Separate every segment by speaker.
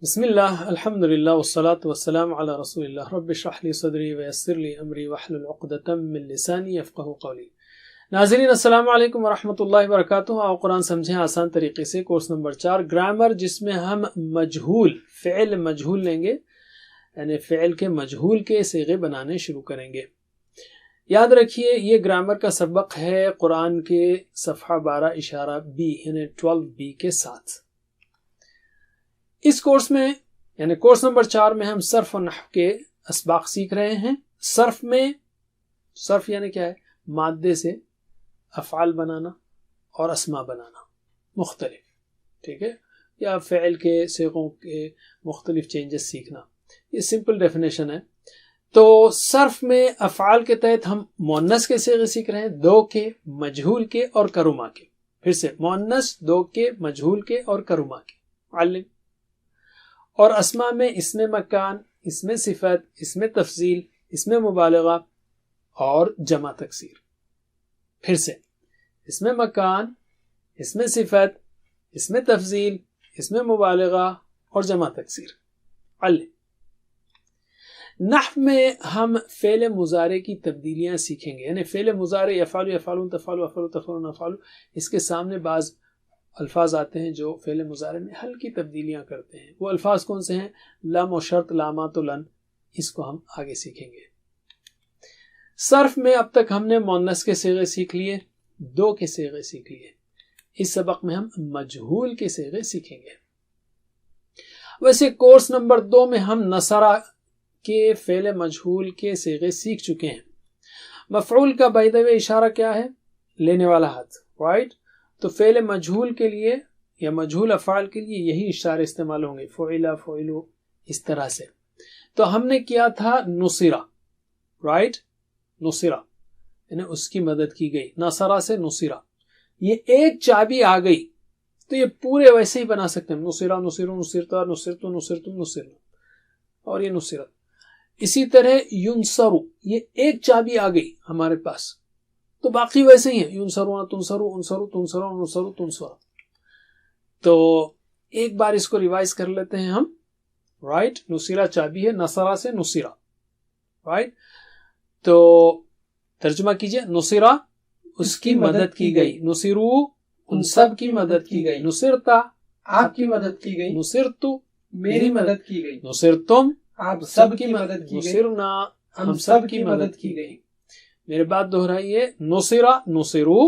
Speaker 1: بسم اللہ الحمد للہ والصلاة والسلام علی رسول اللہ رب اشرح لی صدری ویسر لی امری واحلل عقدۃ من لسانی یفقہوا قولی۔ ناظرین السلام علیکم ورحمۃ اللہ وبرکاتہ۔ آؤ قرآن سمجھیں آسان طریقے سے، کورس نمبر 4 گرامر، جس میں ہم مجہول فعل مجہول لیں گے، یعنی فعل کے مجہول کے صیغے بنانے شروع کریں گے۔ یاد رکھیے یہ گرامر کا سبق ہے قرآن کے صفحہ 12 اشارہ بی یعنی 12B کے ساتھ۔ اس کورس میں یعنی کورس نمبر 4 میں ہم صرف و نحو کے اسباق سیکھ رہے ہیں۔ صرف یعنی کیا ہے؟ مادے سے افعال بنانا اور اسماء بنانا مختلف، ٹھیک ہے، یا فعل کے صیغوں کے مختلف چینجز سیکھنا، یہ سمپل ڈیفینیشن ہے۔ تو صرف میں افعال کے تحت ہم مؤنث کے صیغے سیکھ رہے ہیں، دو کے، مجہول کے اور کرما کے۔ پھر سے مؤنث، دو کے، مجہول کے اور کرما کے علم۔ اور اسماء میں اسم مکان، اسم صفت، اسم تفضیل، اسم مبالغہ اور جمع تکسیر۔ پھر سے اسم مکان، اسم صفت، اسم تفضیل، اسم مبالغہ اور جمع تکسیر علم۔ نحو میں ہم فعل مضارع کی تبدیلیاں سیکھیں گے، یعنی فعل مضارع یفعل، یفعلون، تفعل، افعل، تفعلون، افعل، اس کے سامنے بعض الفاظ آتے ہیں جو فعل مضارع میں ہلکی تبدیلیاں کرتے ہیں۔ وہ الفاظ کون سے ہیں؟ لم و شرط، لامات و لن، اس کو ہم آگے سیکھیں گے۔ صرف میں اب تک ہم نے مؤنث کے صیغے سیکھ لیے، دو کے صیغے سیکھ لیے۔ اس سبق میں ہم مجہول کے صیغے سیکھیں گے۔ ویسے کورس نمبر 2 میں ہم نصرہ کے فعل مجہول کے صیغے سیکھ چکے ہیں۔ مفعول کا بائی دا وے اشارہ کیا ہے؟ لینے والا ہاتھ، رائٹ؟ تو فعل مجہول کے لیے یا مجہول افعال کے لیے یہی اشارے استعمال ہوں گے، فعل، فعلو، اس طرح سے۔ تو ہم نے کیا تھا نصرہ، رائٹ؟ نصرہ یعنی اس کی مدد کی گئی، نصرہ سے نصرہ، یہ ایک چابی آ گئی تو یہ پورے ویسے ہی بنا سکتے ہیں، نصرہ، نصرو، نصرتا، نصرتو، نصرتم، نصرنا، اور یہ نصرت۔ اسی طرح ینصرو، یہ ایک چابی آ گئی ہمارے پاس تو باقی ویسے ہی ہیں، ینصرون، تنصرو، انصرو، تنصرون، نصرو، تنصرا۔ تو ایک بار اس کو ریوائز کر لیتے ہیں ہم، رائٹ؟ نصرہ چابی ہے، نصرہ سے نصرہ، رائٹ؟ تو ترجمہ کیجئے، نصرہ اس کی مدد کی گئی، نصرو ان سب کی مدد کی گئی، نصرتا
Speaker 2: آپ کی مدد کی گئی،
Speaker 1: نصرتو
Speaker 2: میری مدد کی گئی،
Speaker 1: نصرتم
Speaker 2: آپ سب کی مدد کی گئی،
Speaker 1: نصرنا
Speaker 2: ہم سب کی مدد کی گئی۔
Speaker 1: میرے بات دہرائیے، نصرہ، نصرو،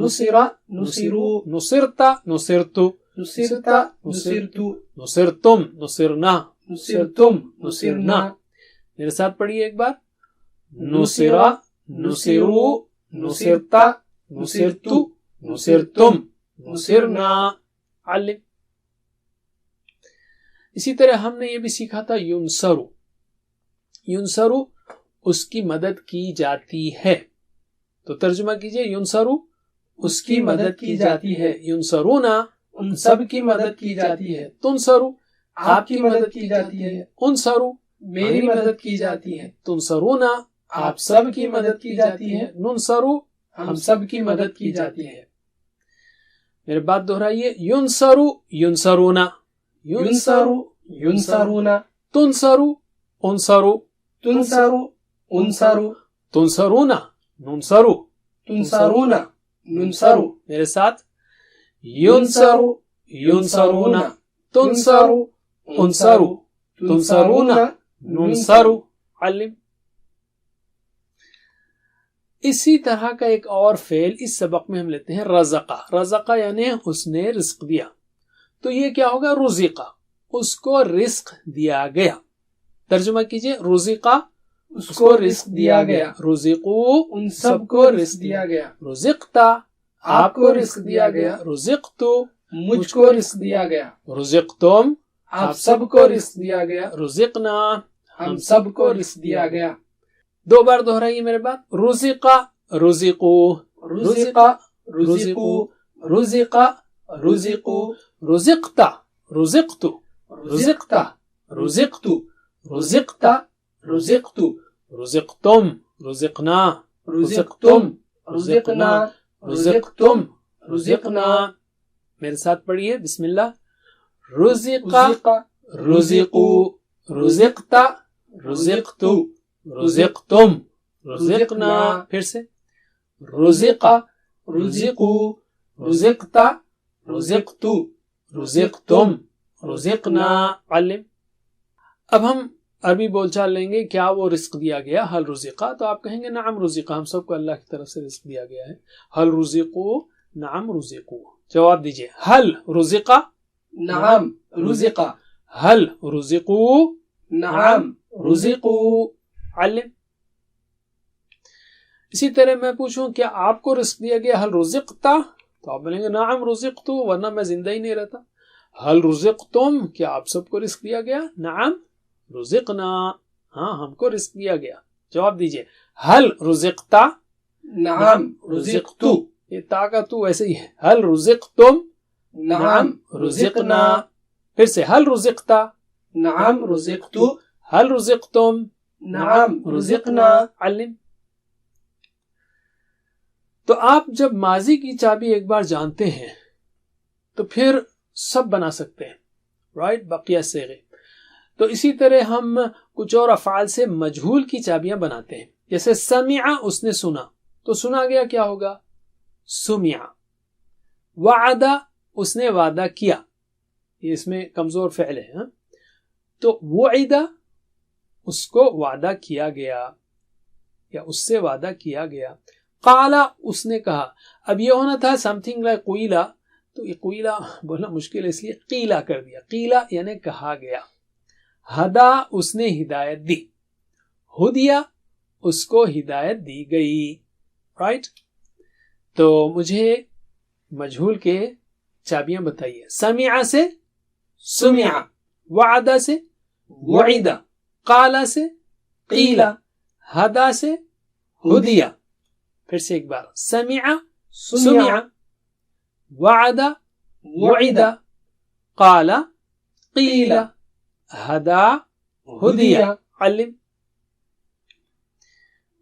Speaker 2: نصرہ، نصرو،
Speaker 1: نصرتا، نصرتو،
Speaker 2: نصرتا، نصرتو،
Speaker 1: نصرتم، نصرنا،
Speaker 2: نصرتم، نصرنا۔
Speaker 1: میرے ساتھ پڑھیے ایک بار، نصرہ، نصرو، نصرتا، نصرتو، نصرتم، نصرنا علم۔ اسی طرح ہم نے یہ بھی سیکھا تھا ینصرو، ینصرو اس کی مدد کی جاتی ہے۔ تو ترجمہ کیجئے، ینصرو اس کی مدد کی جاتی ہے، ینصرونا
Speaker 2: ان سب کی مدد کی جاتی ہے،
Speaker 1: تنصرو
Speaker 2: آپ کی مدد کی جاتی ہے،
Speaker 1: انصرو
Speaker 2: میری مدد کی جاتی ہے،
Speaker 1: تنصرونا
Speaker 2: آپ سب کی مدد کی جاتی ہے،
Speaker 1: ننصرو
Speaker 2: ہم سب کی مدد کی جاتی ہے۔
Speaker 1: میرے بات دہرائیے، ینصرو، ینصرونا،
Speaker 2: ینصرو، ینصرونا،
Speaker 1: تنصرو، انصرو،
Speaker 2: تنصرو، انصرو،
Speaker 1: تنصرونا، ننصرو،
Speaker 2: تنصرونا، ننصرو۔
Speaker 1: میرے ساتھ، ینصرو، ینصرونا، تنصرو، انصرو، تنصرونا، ننصرو علم۔ اسی طرح کا ایک اور فعل اس سبق میں ہم لیتے ہیں، رزقہ۔ رزقہ یعنی اس نے رزق دیا، تو یہ کیا ہوگا؟ رزقہ، اس کو رزق دیا گیا۔ ترجمہ کیجئے، رزقہ
Speaker 2: اس کو رزق دیا گیا،
Speaker 1: رزقو
Speaker 2: ان سب کو رزق دیا گیا،
Speaker 1: رزقتا
Speaker 2: آپ کو رزق دیا گیا،
Speaker 1: رزقتو
Speaker 2: مجھ کو رزق دیا گیا،
Speaker 1: رزقتم
Speaker 2: آپ سب کو رزق دیا گیا،
Speaker 1: رزقنا
Speaker 2: ہم سب کو رزق دیا گیا۔
Speaker 1: 2 بار دہرائیے میرے بات، رزقہ، رزقو،
Speaker 2: رزقہ، رزقو،
Speaker 1: رزقہ،
Speaker 2: رزقو،
Speaker 1: رزقتا، رزقتو،
Speaker 2: رزقتا،
Speaker 1: رزقتو،
Speaker 2: رزقتا، رزقتو،
Speaker 1: رزقتم، رزقنا،
Speaker 2: رزقتم، رزقنا، رزقتم، رزقنا۔
Speaker 1: میرے ساتھ پڑھیے، بسم اللہ، رزقہ،
Speaker 2: رزقہ،
Speaker 1: رزقوا رزقت رزقت رزقتم رزقنا پھر سے رزق رزقوا رزقت رزقت رزقتم رزقنا علم. اب ہم عربی بول چال لیں گے. کیا وہ رزق دیا گیا؟ حل رزقا، تو آپ کہیں گے نعم رزقا، ہم سب کو اللہ کی طرف سے رزق دیا گیا ہے. حل رزقو نعم رزقو. جواب دیجئے. حل رزقا
Speaker 2: نعم رزقا.
Speaker 1: حل رزقو
Speaker 2: نعم
Speaker 1: رزقو. علم. اسی طرح میں پوچھوں کیا آپ کو رزق دیا گیا؟ حل رزقتا، تو آپ بولیں گے نعم رزقتو، ورنہ میں زندہ ہی نہیں رہتا. حل رزقتم، کیا آپ سب کو رزق دیا گیا؟ نعم رزقنا، ہاں ہم کو رزق دیا گیا. جواب دیجئے. حل رزقتا
Speaker 2: نعم رزقتو.
Speaker 1: یہ تا کا تو ایسے ہی ہے. حل رزقتم
Speaker 2: نعم
Speaker 1: رزقنا. پھر سے حل رزقتا
Speaker 2: نعم رزقتو.
Speaker 1: حل رزقتم
Speaker 2: نعم رزقنا.
Speaker 1: علم. تو آپ جب ماضی کی چابی ایک بار جانتے ہیں تو پھر سب بنا سکتے ہیں، رائٹ؟ بقیہ صیغے. تو اسی طرح ہم کچھ اور افعال سے مجہول کی چابیاں بناتے ہیں. جیسے سمع، اس نے سنا، تو سنا گیا کیا ہوگا؟ سمع. وعدہ، اس نے وعدہ کیا، یہ اس میں کمزور فعل ہے. تو وعدہ، اس کو وعدہ کیا گیا یا اس سے وعدہ کیا گیا. قالا، اس نے کہا. اب یہ ہونا تھا سمتھنگ لائک قیلا، تو یہ قیلا بولنا مشکل ہے اس لیے قیلا کر دیا. قیلا یعنی کہا گیا. ہدا، اس نے ہدایت دی. ہدیہ، اس کو ہدایت دی گئی. رائٹ؟ تو مجھے مجہول کے چابیاں بتائیے. سمع سے سمع، وعدہ سے وعدہ، قالا سے قیلا، ہدا سے ہدیہ. پھر سے ایک بار. سمع سمع، وعدہ وعدہ، قالا قیلا، ہدا ہدیہ. علم.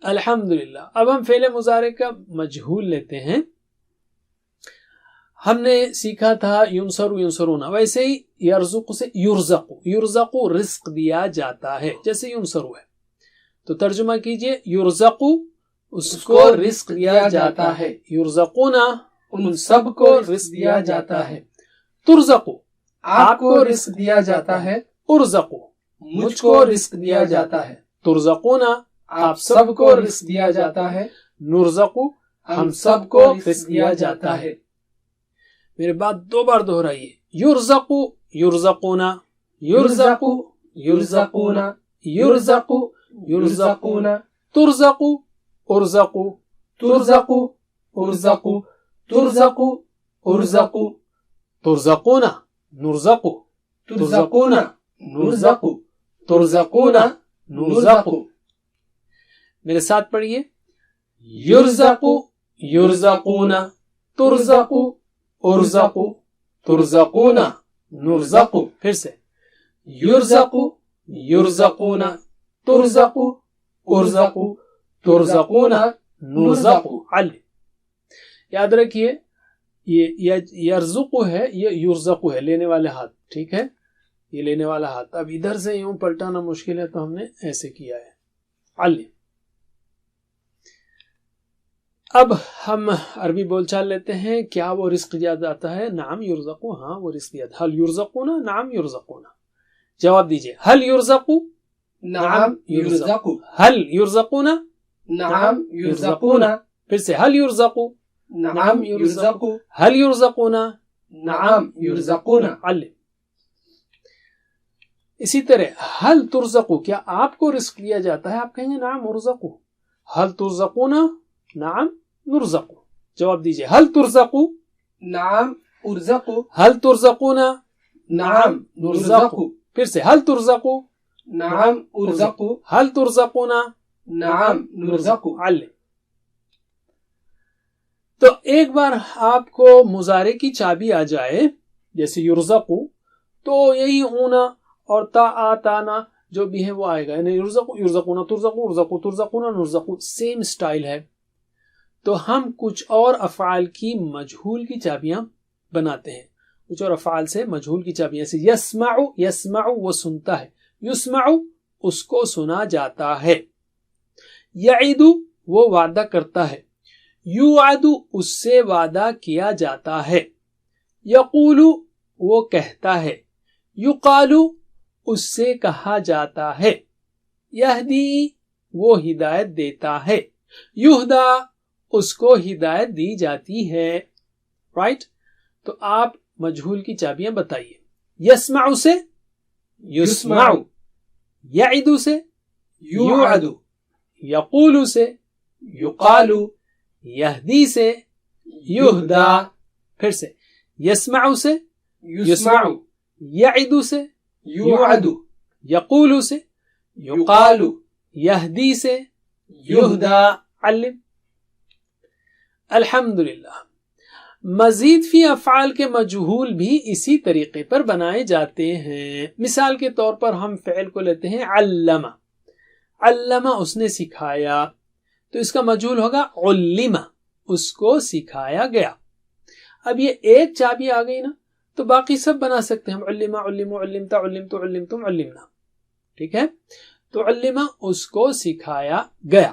Speaker 1: الحمدللہ. اب ہم فعل مضارع کا مجہول لیتے ہیں. ہم نے سیکھا تھا ینصر ینصرون، ویسے ہی یرزق سے یرزق. یرزق رزق دیا جاتا ہے، جیسے ینصر ہے. تو ترجمہ کیجئے. یرزق، اس کو رزق دیا جاتا ہے. یرزقون، ان سب کو رزق دیا جاتا ہے. ترزق،
Speaker 2: آپ کو رزق دیا جاتا ہے.
Speaker 1: ارزق،
Speaker 2: مجھ کو رزق دیا جاتا ہے.
Speaker 1: ترزقون،
Speaker 2: آپ سب کو رزق دیا جاتا ہے.
Speaker 1: نرزق،
Speaker 2: ہم سب کو رزق دیا جاتا ہے.
Speaker 1: میرے بات دو بار دہرائیے. یرزق یرزقون، یرزق
Speaker 2: یرزقون
Speaker 1: یرزق
Speaker 2: یرزقون
Speaker 1: ترزق ارزق
Speaker 2: ترزق ارزق ترزق ارزق
Speaker 1: ترزقون نرزق
Speaker 2: ترزقون نرزق
Speaker 1: ترزقون نرزق. میرے ساتھ پڑھیے. یرزق یرزقون ترزق ارزق ترزقون نرزق. پھر سے. یرزق یرزقون ترزق ارزق ترزقون نرزق. علم. یاد رکھیے یہ یرزق ہے، یہ یرزق ہے، لینے والے ہاتھ. ٹھیک ہے، یہ لینے والا ہاتھ. اب ادھر سے یوں پلٹانا مشکل ہے تو ہم نے ایسے کیا ہے. علم. اب ہم عربی بول چال لیتے ہیں. کیا وہ رزق دیا جاتا ہے؟ نعم یرزق، ہاں وہ رزق دیا. حل یرزقون نعم یرزقون. جواب دیجئے. حل یرزق
Speaker 2: نعم یرزق
Speaker 1: حل یرزقون
Speaker 2: نعم یرزقون
Speaker 1: پھر سے. حل یرزق
Speaker 2: نعم یرزق
Speaker 1: حل یرزقون
Speaker 2: نعم یرزقون.
Speaker 1: علم. اسی طرح حل ترزق، کیا آپ کو رزق دیا جاتا ہے؟ آپ کہیں گے نعم ارزق. حل ترزقون نعم نرزق. جواب دیجئے. حل ترزق
Speaker 2: نعم ارزق
Speaker 1: حل ترزقون
Speaker 2: نعم نرزق
Speaker 1: پھر سے. حل ترزق
Speaker 2: نعم ارزق
Speaker 1: حل ترزقون
Speaker 2: نعم نرزق.
Speaker 1: علم. تو ایک بار آپ کو مضارع کی چابی آ جائے جیسے یرزق، تو یہی ہونا اور تا آتانا جو بھی ہے وہ آئے گا. یعنی یرزق یرزقون ترزق ارزق ترزقون نرزق، سیم سٹائل ہے. تو ہم کچھ اور افعال کی مجہول کی چابیاں بناتے ہیں. کچھ اور افعال سے مجہول کی چابیاں سے یسمعو، یسمعو وہ سنتا ہے، یسمعو اس کو سنا جاتا ہے، یعدو وہ وعدہ کرتا ہے، یوعدو اس سے وعدہ کیا جاتا ہے، یقولو وہ کہتا ہے، یقالو اس سے کہا جاتا ہے، یہدی وہ ہدایت دیتا ہے، یہدا اس کو ہدایت دی جاتی ہے. رائٹ؟ تو آپ مجہول کی چابیاں بتائیے. یسمع سے یسمع، یعد سے یوعد، یقول سے یقال، یہدی سے یہدا. پھر سے یسمع سے
Speaker 2: یسمع،
Speaker 1: یعد سے
Speaker 2: یوعد،
Speaker 1: یقول سے یقال، یہدی سے یہدا. علم. الحمدللہ. مزید فی افعال کے مجہول بھی اسی طریقے پر بنائے جاتے ہیں. مثال کے طور پر ہم فعل کو لیتے ہیں علم. علم اس نے سکھایا، تو اس کا مجہول ہوگا علم، اس کو سکھایا گیا. اب یہ ایک چابی آ گئی نا، تو باقی سب بنا سکتے ہیں. علم، علم، علمت، علمت، علمتم، علمنا. ٹھیک ہے؟ تو علم اس کو سکھایا گیا.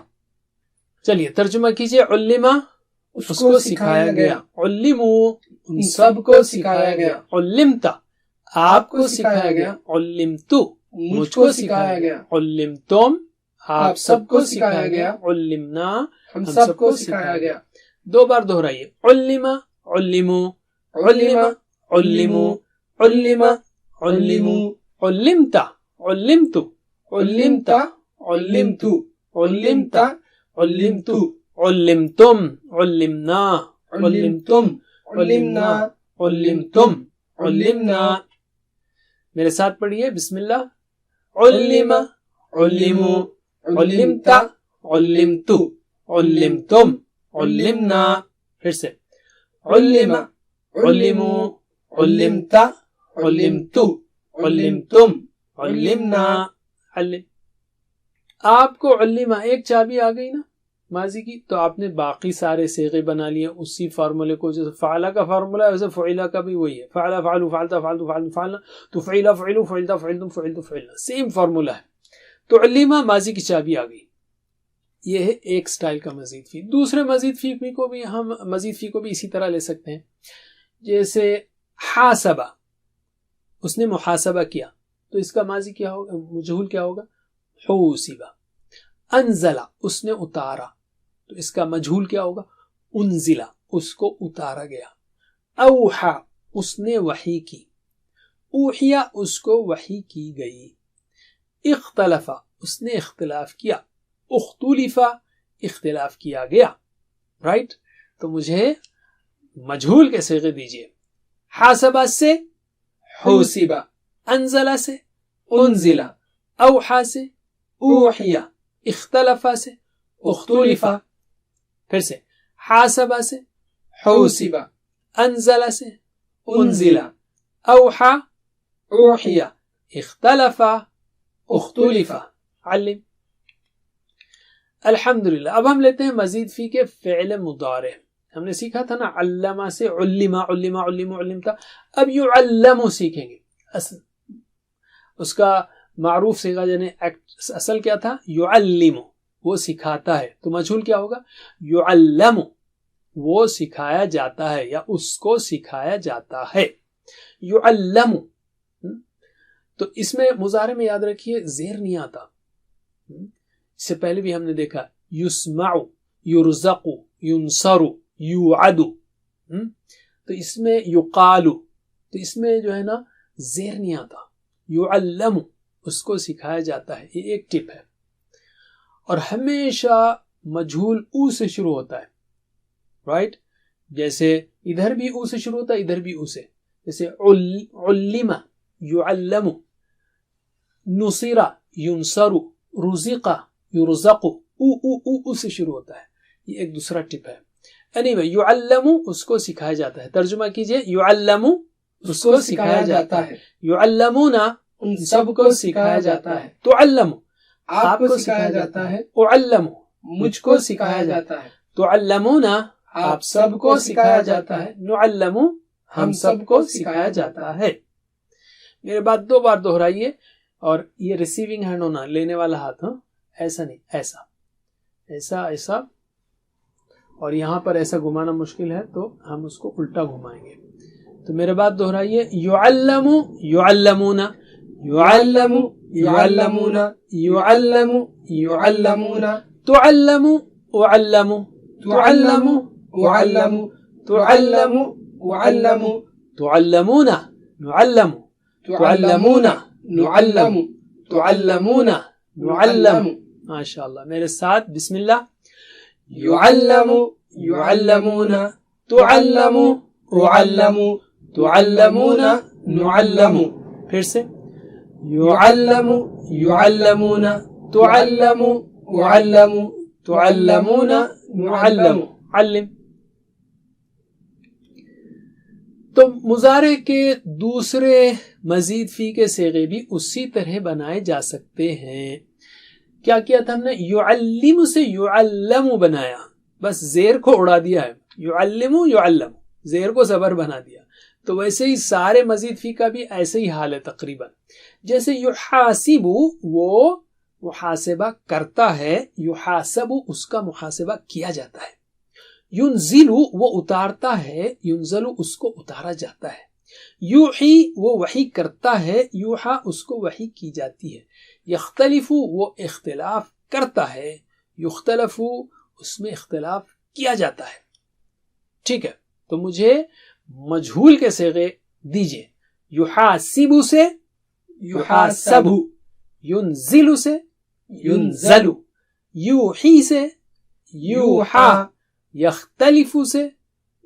Speaker 1: چلیے ترجمہ کیجئے. علم اس کو سکھایا گیا، علمو ان سب کو سکھایا گیا، علمتا آپ کو سکھایا گیا، علمتو مجھ کو سکھایا گیا، علمتم آپ سب کو سکھایا گیا، علمنا ہم سب کو سکھایا گیا. 2 بار دہرائیے. علم، علمو، علم، علمو، علم، علمو، علمتا، علمتو، علمتا، علمتو، علمتا، علمتو، علمتم، علمنا، علمتم، علمنا، علمتم، علمنا. میرے ساتھ پڑھیے. بسم اللہ. علم، علمو، علمتا، علمتو، علمتم، علمنا. پھر سے علم، علمو، علمتا، علمتو، علمتم، علمنا. علم. آپ کو علم ایک چابی آ گئی نا ماضی کی، تو آپ نے باقی سارے صیغے بنا لیے اسی فارمولے کو. جیسے فعلا کا فارمولا ہے ویسے فعلا کا بھی وہی ہے. فعلا، فعلو، فعلتا، فعلتو، فعلن، فعلنا. تو فعلا، فعلو، فعلتا، فعلتم، فعلتو، فعلنا، سیم فارمولا ہے. تو علمہ ماضی کی چابی آ گئی. یہ ہے ایک سٹائل کا مزید فی. دوسرے مزید فی کو بھی ہم مزید فی کو بھی اسی طرح لے سکتے ہیں. جیسے حاسبہ اس نے محاسبہ کیا، تو اس کا ماضی کیا ہوگا، مجہول کیا ہوگا، حوسبہ. انزلہ اس نے اتارا، تو اس کا مجہول کیا ہوگا، انزلہ اس کو اتارا گیا. اوحا اس نے وحی کی، اوحیا اس کو وحی کی گئی. اختلفا اس نے اختلاف کیا، اختلفا اختلاف کیا گیا. رائٹ؟ تو مجھے مجہول کے صیغے دیجئے. حاسبہ سے حوسبہ، انزلہ سے انزلہ، اوحا سے اوحیا، اختلفا سے اختلفا. پھر سے حاسبہ سے حوسبہ، انزلہ سے انزلہ، اوحا اوحیا، اختلفا اختلفا. علم. الحمدللہ. اب ہم لیتے ہیں مزید فی کے فعل مضارع. ہم نے سیکھا تھا نا علمہ سے علمہ، علمہ، علم، علمتا. اب یعلم سیکھیں گے. اس کا معروف صیغہ یعنی اصل کیا تھا، یعلم وہ سکھاتا ہے. تو مجہول کیا ہوگا، یعلم وہ سکھایا جاتا ہے یا اس کو سکھایا جاتا ہے. یعلم. تو اس میں مضارع میں یاد رکھیے زیر نہیں آتا. اس سے پہلے بھی ہم نے دیکھا یسمع، یرزق، ینصر، یوعد. تو اس میں یقال، تو اس میں جو ہے نا زیر نہیں آتا. یعلم اس کو سکھایا جاتا ہے. یہ ایک ٹپ ہے. اور ہمیشہ مجہول او سے شروع ہوتا ہے. رائٹ؟ جیسے ادھر بھی او سے شروع ہوتا ہے، ادھر بھی او سے. جیسے علم یعلم، نصر ینصر، رزق یرزق. او سے شروع ہوتا ہے. یہ ایک دوسرا ٹپ ہے. anyway یعلم اس کو سکھایا جاتا ہے. ترجمہ کیجئے. یعلم اس کو سکھایا جاتا ہے. یعلمون
Speaker 2: ان سب کو سکھایا جاتا ہے.
Speaker 1: تعلم
Speaker 2: آپ کو سکھایا جاتا ہے.
Speaker 1: اعلم
Speaker 2: مجھ کو سکھایا جاتا ہے.
Speaker 1: تعلمون
Speaker 2: آپ سب کو سکھایا جاتا ہے.
Speaker 1: نعلم ہم سب کو سکھایا جاتا ہے. میرے بات 2 بار دہرائیے. اور یہ ریسیونگ ہینڈ ہونا, لینے والا ہاتھ, ہاں ایسا نہیں, ایسا ایسا ایسا, اور یہاں پر ایسا گھمانا مشکل ہے تو ہم اس کو الٹا گھمائیں گے. تو میرے بات دہرائیے. یعلم یعلمون, یعلم یعلمون, یعلم یعلمون, تعلم اعلم, تعلم اعلم, تعلم اعلم, تعلمون نعلم, تعلمون نعلم, تعلمون نعلم. ماشاء اللہ. میرے ساتھ بسم اللہ. یعلم یعلمون, تعلم اعلم, تعلمون نعلم. پھر سے. یعلم یعلمون, تعلم اعلم, تعلمون نعلم. علم. تو مضارع کے دوسرے مزید فی کے صیغے بھی اسی طرح بنائے جا سکتے ہیں. کیا کیا تھا ہم نے؟ یعلم سے یعلم بنایا, بس زیر کو اڑا دیا ہے. یعلم یعلم, زیر کو زبر بنا دیا. تو ویسے ہی سارے مزید فی کا بھی ایسے ہی حال ہے تقریباً. جیسے یحاسب, وہ محاسبہ کرتا ہے, یحاسب اس کا محاسبہ کیا جاتا ہے. ینزل وہ اتارتا ہے, ینزل اس کو اتارا جاتا ہے. یوحی وہ وحی کرتا ہے, یوحا اس کو وحی کی جاتی ہے. یختلف وہ اختلاف کرتا ہے, یختلف اس میں اختلاف کیا جاتا ہے. ٹھیک ہے, تو مجھے مجہول کے صیغے دیجئے. یحاسب سے یحاسب, ینزل سے ینزل, یوحی سے یوحا, یختلف سے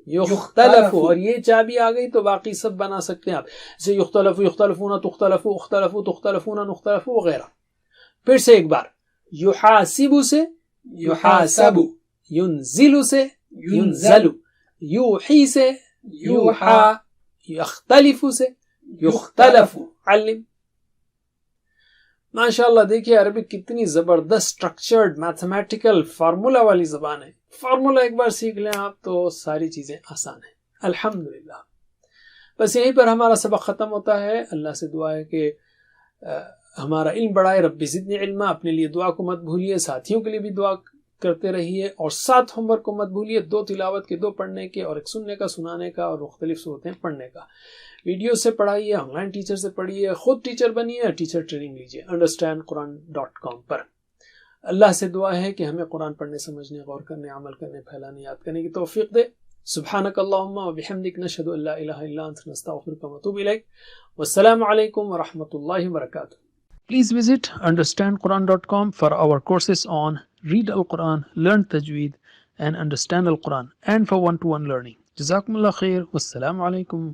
Speaker 1: یختلف. اور یہ چابی آ گئی تو باقی سب بنا سکتے ہیں آپ, جیسے یختلف یختلفون, تختلف اختلف, تختلفون نختلف وغیرہ. پھر سے ایک بار. یحاسب سے یحاسب, ینزل سے ینزل, یوحی سے یوحا, یختلف سے یختلف. علم. ماشاءاللہ. دیکھیے عربی کتنی زبردست اسٹرکچرڈ میتھمیٹیکل فارمولا والی زبان ہے. فارمولا ایک بار سیکھ لیں آپ تو ساری چیزیں آسان ہیں الحمدللہ. بس یہیں پر ہمارا سبق ختم ہوتا ہے. اللہ سے دعا ہے کہ ہمارا علم بڑھائے. رب زدنی علما. اپنے لیے دعا کو مت بھولیے, ساتھیوں کے لیے بھی دعا کرتے رہیے, اور 7 ہوم ورک کو مت بھولیے, 2 تلاوت کے, 2 پڑھنے کے, اور 1 سننے کا, سنانے کا, اور مختلف صورتیں پڑھنے کا. ویڈیو سے پڑھائیے, آن لائن ٹیچر سے پڑھیے, خود ٹیچر بنیے, ٹیچر ٹریننگ لیجیے understandquran.com پر. اللہ سے دعا ہے کہ ہمیں قرآن پڑھنے, سمجھنے, غور کرنے, عمل کرنے, پھیلانے, یاد کرنے کی توفیق دے. سبحانک اللہم و بحمدک, نشہد ان لا الہ الا انت, نستغفرک و نتوب الیک. والسلام علیکم ورحمۃ اللہ وبرکاتہ. Please visit understandquran.com for our courses on Read Al-Quran, Learn Tajweed and Understand Al-Quran, and for one-to-one learning. Jazakumullah khair. Wassalamu alaikum.